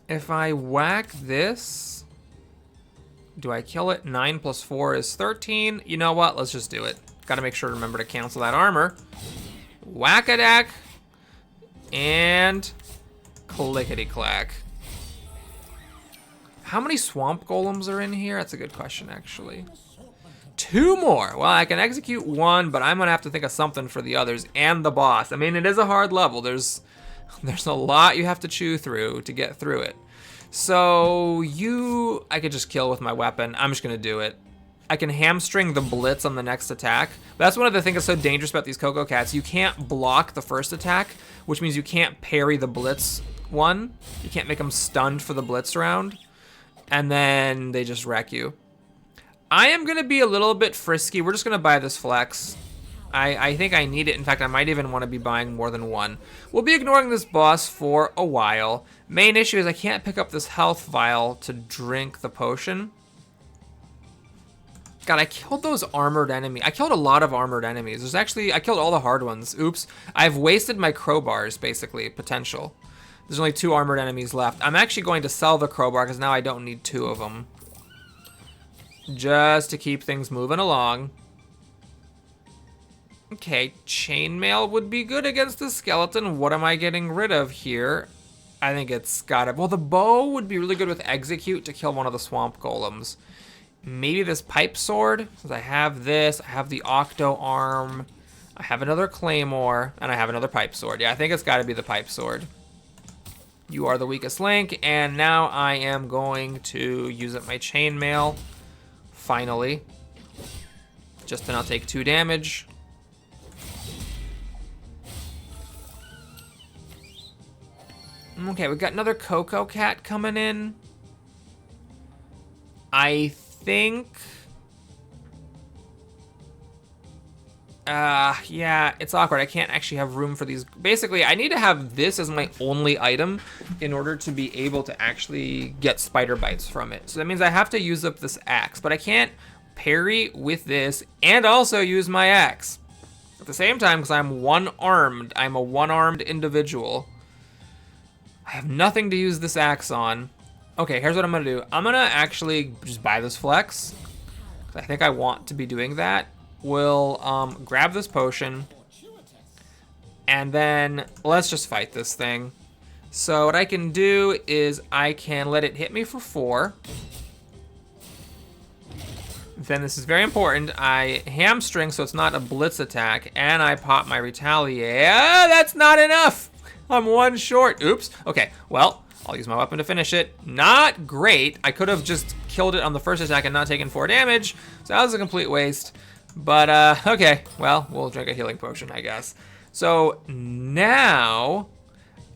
If I whack this, do I kill it? 9 plus 4 is 13. You know what? Let's just do it. Gotta make sure to remember to cancel that armor. Whack-a-dack. And clickety-clack. How many swamp golems are in here? That's a good question, actually. 2 more. Well, I can execute 1, but I'm gonna have to think of something for the others and the boss. I mean, it is a hard level. There's a lot you have to chew through to get through it. So I could just kill with my weapon. I'm just gonna do it. I can hamstring the blitz on the next attack. That's one of the things that's so dangerous about these Coco Cats. You can't block the first attack, which means you can't parry the blitz one. You can't make them stunned for the blitz round. And then they just wreck you. I am gonna be a little bit frisky. We're just gonna buy this flex. I think I need it. In fact, I might even want to be buying more than one. We'll be ignoring this boss for a while. Main issue is I can't pick up this health vial to drink the potion. God, I killed those armored enemies. I killed a lot of armored enemies. I killed all the hard ones. Oops. I've wasted my crowbars, basically, potential. There's only 2 armored enemies left. I'm actually going to sell the crowbar because now I don't need 2 of them. Just to keep things moving along. Okay, chainmail would be good against the skeleton. What am I getting rid of here? I think it's gotta... Well, the bow would be really good with execute to kill one of the swamp golems. Maybe this pipe sword, since I have this. I have the octo arm. I have another claymore, and I have another pipe sword. Yeah, I think it's gotta be the pipe sword. You are the weakest link, and now I am going to use up my chainmail. Finally. Just to not take 2 damage. Okay, we've got another Coco Cat coming in. I think... yeah, it's awkward. I can't actually have room for these. Basically, I need to have this as my only item in order to be able to actually get spider bites from it. So that means I have to use up this axe, but I can't parry with this and also use my axe at the same time because I'm one-armed. I'm a one-armed individual. I have nothing to use this axe on. Okay, here's what I'm gonna do. I'm gonna actually just buy this flex. I think I want to be doing that. We'll grab this potion. And then let's just fight this thing. So what I can do is I can let it hit me for 4. Then this is very important. I hamstring so it's not a blitz attack. And I pop my retaliate. That's not enough. I'm 1 short. Oops. Okay, well, I'll use my weapon to finish it. Not great. I could have just killed it on the first attack and not taken 4 damage. So that was a complete waste. But, okay. Well, we'll drink a healing potion, I guess. So now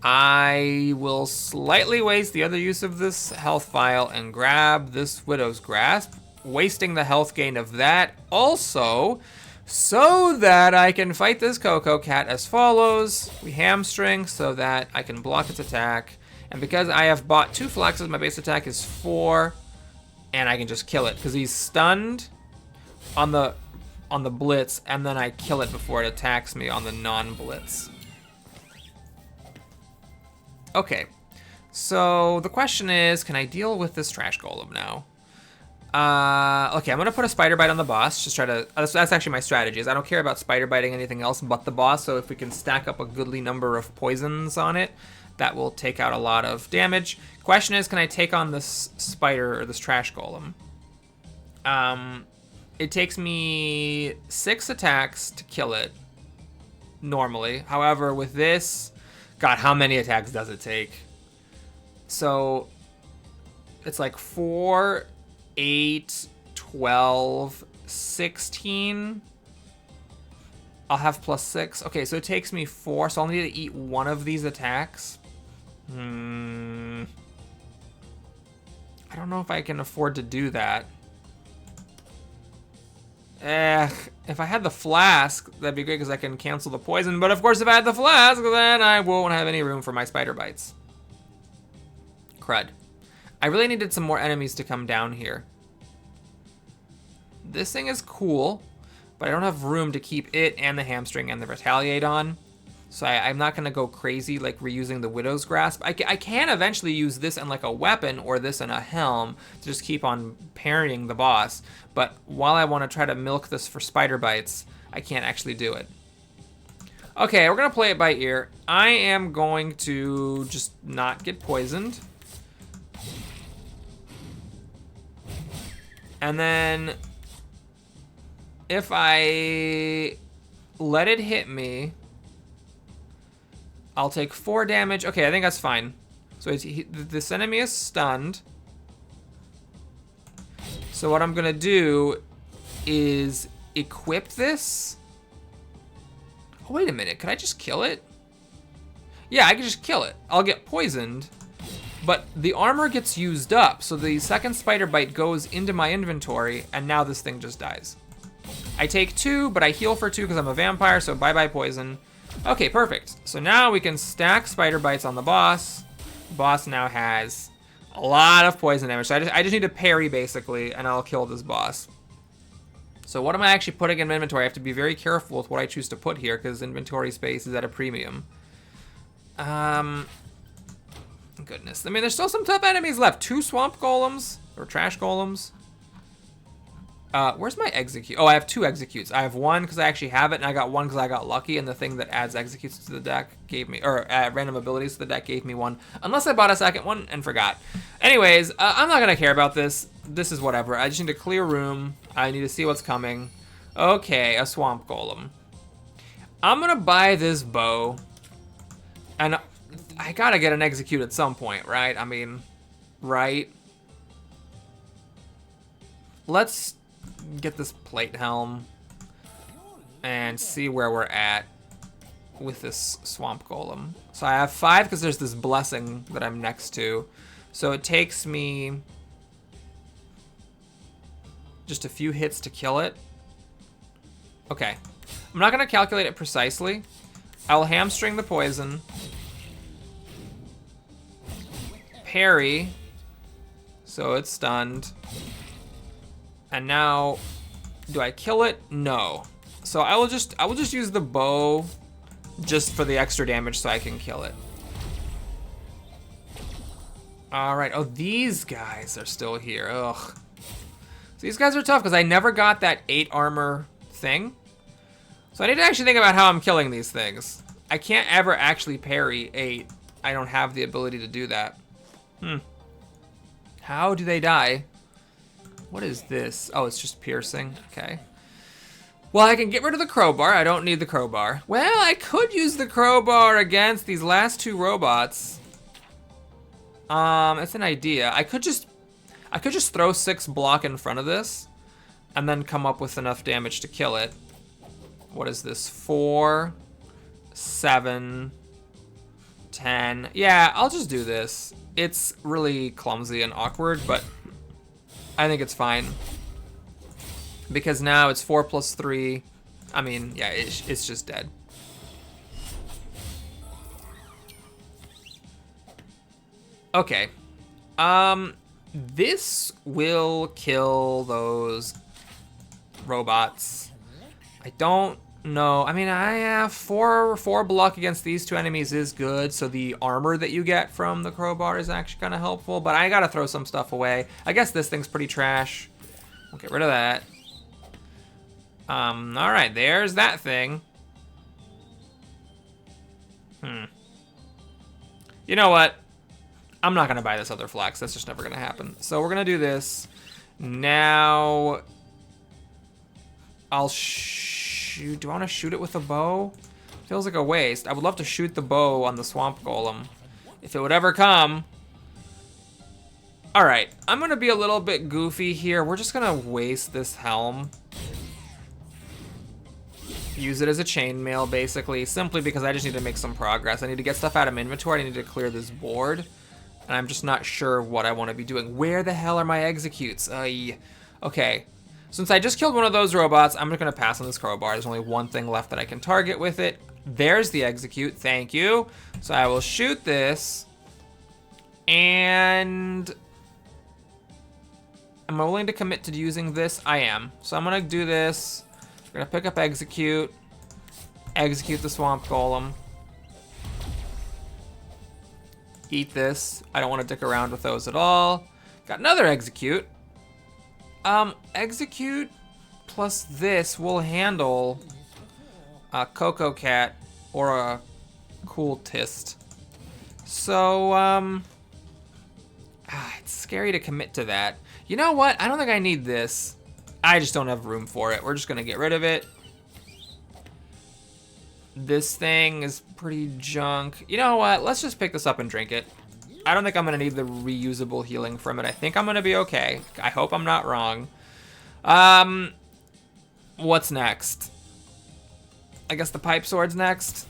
I will slightly waste the other use of this health vial and grab this Widow's Grasp, wasting the health gain of that also, so that I can fight this Coco Cat as follows. We hamstring so that I can block its attack. And because I have bought 2 flexes, my base attack is 4. And I can just kill it because he's stunned on the blitz, and then I kill it before it attacks me on the non-blitz. Okay, so the question is, can I deal with this trash golem now? Okay, I'm gonna put a spider bite on the boss. Just try to. That's actually my strategy. Is I don't care about spider biting anything else but the boss. So if we can stack up a goodly number of poisons on it, that will take out a lot of damage. Question is, can I take on this spider or this trash golem? It takes me 6 attacks to kill it normally. However, with this, God, how many attacks does it take? So it's like 4, 8, 12, 16. I'll have +6. Okay, so it takes me 4, so I'll need to eat 1 of these attacks. I don't know if I can afford to do that. If I had the flask, that'd be great because I can cancel the poison. But of course, if I had the flask, then I won't have any room for my spider bites. Crud. I really needed some more enemies to come down here. This thing is cool, but I don't have room to keep it and the hamstring and the retaliate on. So I'm not going to go crazy like reusing the Widow's Grasp. I can eventually use this in like a weapon or this in a helm to just keep on parrying the boss. But while I want to try to milk this for spider bites, I can't actually do it. Okay, we're going to play it by ear. I am going to just not get poisoned. And then if I let it hit me, I'll take 4 damage. Okay, I think that's fine. So this enemy is stunned. So what I'm gonna do is equip this. Oh, wait a minute, could I just kill it? Yeah, I can just kill it. I'll get poisoned, but the armor gets used up. So the second spider bite goes into my inventory, and now this thing just dies. I take 2, but I heal for 2 because I'm a vampire, so bye-bye poison. Okay, perfect. So now we can stack spider bites on the boss. The boss now has a lot of poison damage. So I just need to parry, basically, and I'll kill this boss. So what am I actually putting in my inventory? I have to be very careful with what I choose to put here because inventory space is at a premium. Goodness. I mean, there's still some tough enemies left. 2 swamp golems, or trash golems. Where's my execute? Oh, I have 2 executes. I have 1 because I actually have it, and I got 1 because I got lucky, and the thing that adds executes to the deck gave me, or random abilities to the deck gave me 1. Unless I bought a second one and forgot. Anyways, I'm not gonna care about this. This is whatever. I just need to clear room. I need to see what's coming. Okay, a swamp golem. I'm gonna buy this bow, and I gotta get an execute at some point, right? I mean, right? Let's get this plate helm and see where we're at with this swamp golem. So I have 5 because there's this blessing that I'm next to. So it takes me just a few hits to kill it. Okay. I'm not gonna calculate it precisely. I'll hamstring the poison. Parry. So it's stunned. And now, do I kill it? No. So I will just use the bow just for the extra damage so I can kill it. All right. Oh, these guys are still here. Ugh. So these guys are tough because I never got that 8 armor thing. So I need to actually think about how I'm killing these things. I can't ever actually parry 8. I don't have the ability to do that. How do they die? What is this? Oh, it's just piercing. Okay. Well, I can get rid of the crowbar. I don't need the crowbar. Well, I could use the crowbar against these last 2 robots. It's an idea. I could just throw 6 block in front of this and then come up with enough damage to kill it. What is this? 4, 7, 10. Yeah, I'll just do this. It's really clumsy and awkward, but I think it's fine. Because now it's 4 plus 3. I mean, yeah, it's just dead. Okay. This will kill those robots. I don't know. I mean, I have 4 block against these 2 enemies is good. So the armor that you get from the crowbar is actually kind of helpful. But I gotta throw some stuff away. I guess this thing's pretty trash. We'll get rid of that. All right, there's that thing. You know what? I'm not gonna buy this other flax. That's just never gonna happen. So we're gonna do this. Now, I'll shoot. Do I want to shoot it with a bow? Feels like a waste. I would love to shoot the bow on the swamp golem, if it would ever come. All right, I'm gonna be a little bit goofy here. We're just gonna waste this helm. Use it as a chainmail, basically, simply because I just need to make some progress. I need to get stuff out of my inventory. I need to clear this board, and I'm just not sure what I want to be doing. Where the hell are my executes? Okay. Since I just killed one of those robots, I'm just gonna pass on this crowbar. There's only 1 thing left that I can target with it. There's the execute, thank you. So I will shoot this, and am I willing to commit to using this? I am. So I'm gonna do this. I'm gonna pick up execute the swamp golem. Eat this. I don't want to dick around with those at all. Got another execute. Execute plus this will handle a Coco Cat or a Cool Tist. So, it's scary to commit to that. You know what? I don't think I need this. I just don't have room for it. We're just gonna get rid of it. This thing is pretty junk. You know what? Let's just pick this up and drink it. I don't think I'm going to need the reusable healing from it. I think I'm going to be okay. I hope I'm not wrong. What's next? I guess the pipe sword's next.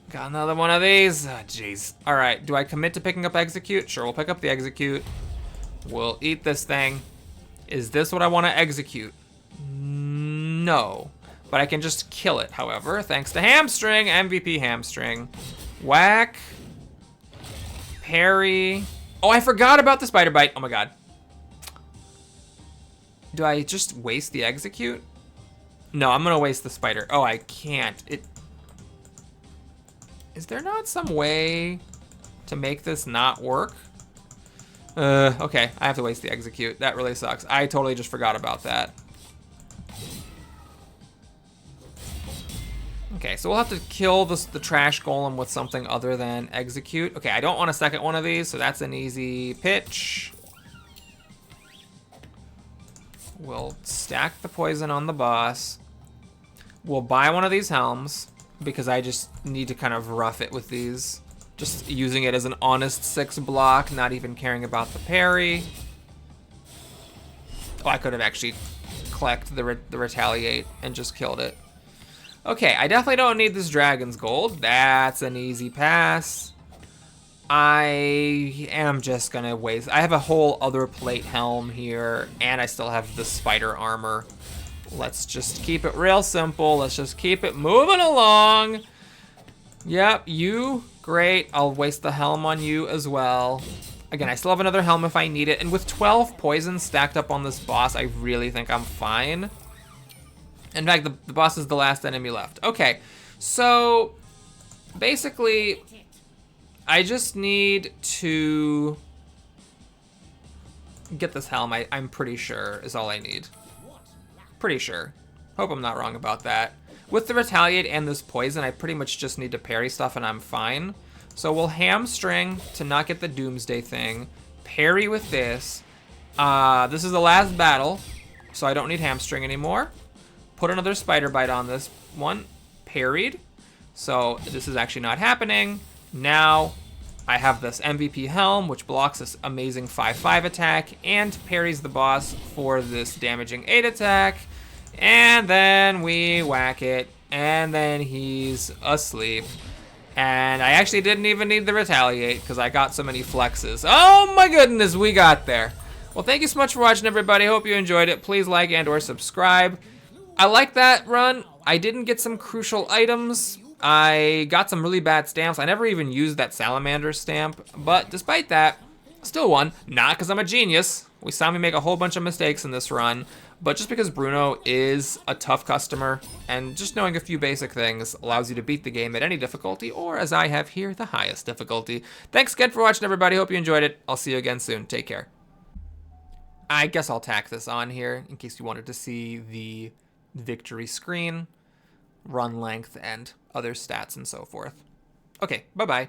Got another one of these. Oh, jeez. All right, do I commit to picking up execute? Sure, we'll pick up the execute. We'll eat this thing. Is this what I want to execute? No. But I can just kill it, however, thanks to hamstring, MVP hamstring. Whack. Parry. Oh, I forgot about the spider bite. Oh my god. Do I just waste the execute? No, I'm gonna waste the spider. Oh, I can't. Is there not some way to make this not work? Okay, I have to waste the execute. That really sucks. I totally just forgot about that. Okay, so we'll have to kill the trash golem with something other than execute. Okay, I don't want a second one of these, so that's an easy pitch. We'll stack the poison on the boss. We'll buy one of these helms, because I just need to kind of rough it with these. Just using it as an honest 6 block, not even caring about the parry. Oh, I could have actually collected the retaliate and just killed it. Okay, I definitely don't need this dragon's gold. That's an easy pass. I am just gonna waste. I have a whole other plate helm here, and I still have the spider armor. Let's just keep it real simple. Let's just keep it moving along. Yep, you, great. I'll waste the helm on you as well. Again, I still have another helm if I need it, and with 12 poisons stacked up on this boss, I really think I'm fine. In fact, the boss is the last enemy left. Okay, so basically, I just need to get this helm, I'm pretty sure, is all I need. Pretty sure. Hope I'm not wrong about that. With the retaliate and this poison, I pretty much just need to parry stuff and I'm fine. So we'll hamstring to not get the doomsday thing. Parry with this. This is the last battle, so I don't need hamstring anymore. Put another spider bite on this one. Parried. So this is actually not happening. Now I have this MVP helm, which blocks this amazing 5/5 attack and parries the boss for this damaging 8 attack. And then we whack it, and then he's asleep. And I actually didn't even need the retaliate because I got so many flexes. Oh my goodness, we got there. Well, thank you so much for watching, everybody. Hope you enjoyed it. Please like and or subscribe. I like that run. I didn't get some crucial items. I got some really bad stamps. I never even used that salamander stamp. But despite that, still won. Not because I'm a genius. We saw me make a whole bunch of mistakes in this run. But just because Bruno is a tough customer, and just knowing a few basic things allows you to beat the game at any difficulty, or as I have here, the highest difficulty. Thanks again for watching, everybody. Hope you enjoyed it. I'll see you again soon. Take care. I guess I'll tack this on here in case you wanted to see the victory screen, run length, and other stats and so forth. Okay, bye-bye.